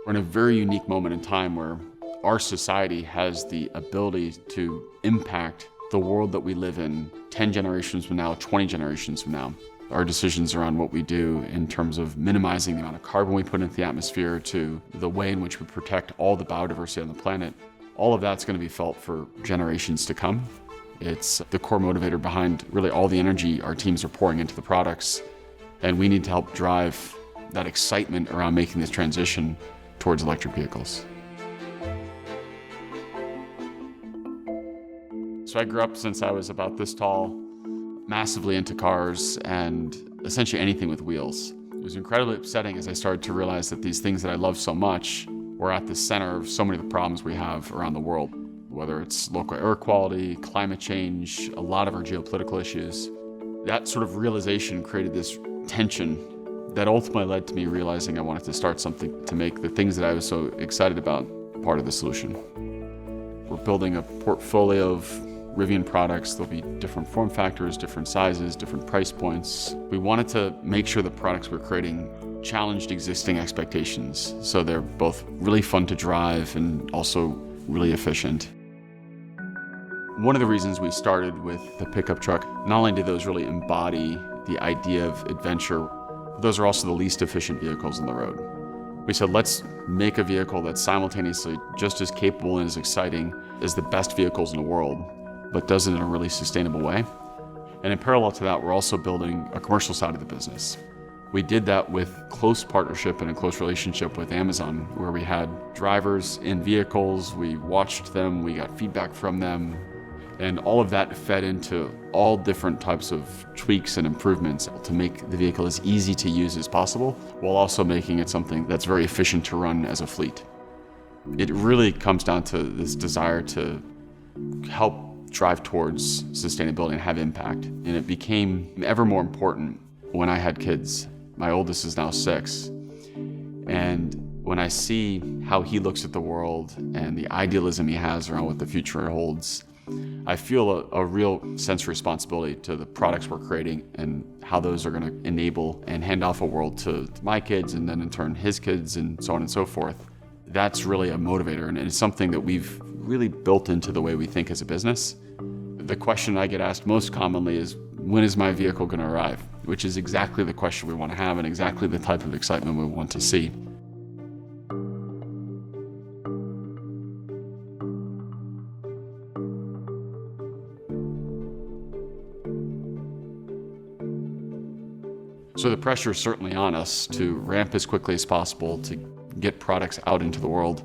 We're in a very unique moment in time where our society has the ability to impact the world that we live in 10 generations from now, 20 generations from now. Our decisions around what we do in terms of minimizing the amount of carbon we put into the atmosphere to the way in which we protect all the biodiversity on the planet, all of that's going to be felt for generations to come. It's the core motivator behind really all the energy our teams are pouring into the products, and we need to help drive that excitement around making this transition towards electric vehicles. So I grew up since I was about this tall, massively into cars and essentially anything with wheels. It was incredibly upsetting as I started to realize that these things that I love so much were at the center of so many of the problems we have around the world, whether it's local air quality, climate change, a lot of our geopolitical issues. That sort of realization created this tension that ultimately led to me realizing I wanted to start something to make the things that I was so excited about part of the solution. We're building a portfolio of Rivian products. There'll be different form factors, different sizes, different price points. We wanted to make sure the products we're creating challenged existing expectations, so they're both really fun to drive and also really efficient. One of the reasons we started with the pickup truck, not only do those really embody the idea of adventure, those are also the least efficient vehicles on the road. We said, let's make a vehicle that's simultaneously just as capable and as exciting as the best vehicles in the world, but does it in a really sustainable way. And in parallel to that, we're also building a commercial side of the business. We did that with close partnership and a close relationship with Amazon, where we had drivers in vehicles, we watched them, we got feedback from them, and all of that fed into all different types of tweaks and improvements to make the vehicle as easy to use as possible, while also making it something that's very efficient to run as a fleet. It really comes down to this desire to help drive towards sustainability and have impact. And it became ever more important when I had kids. My oldest is now 6. And when I see how he looks at the world and the idealism he has around what the future holds, I feel a real sense of responsibility to the products we're creating and how those are going to enable and hand off a world to my kids and then in turn his kids and so on and so forth. That's really a motivator, and it's something that we've really built into the way we think as a business. The question I get asked most commonly is, when is my vehicle going to arrive? Which is exactly the question we want to have and exactly the type of excitement we want to see. So the pressure is certainly on us to ramp as quickly as possible to get products out into the world.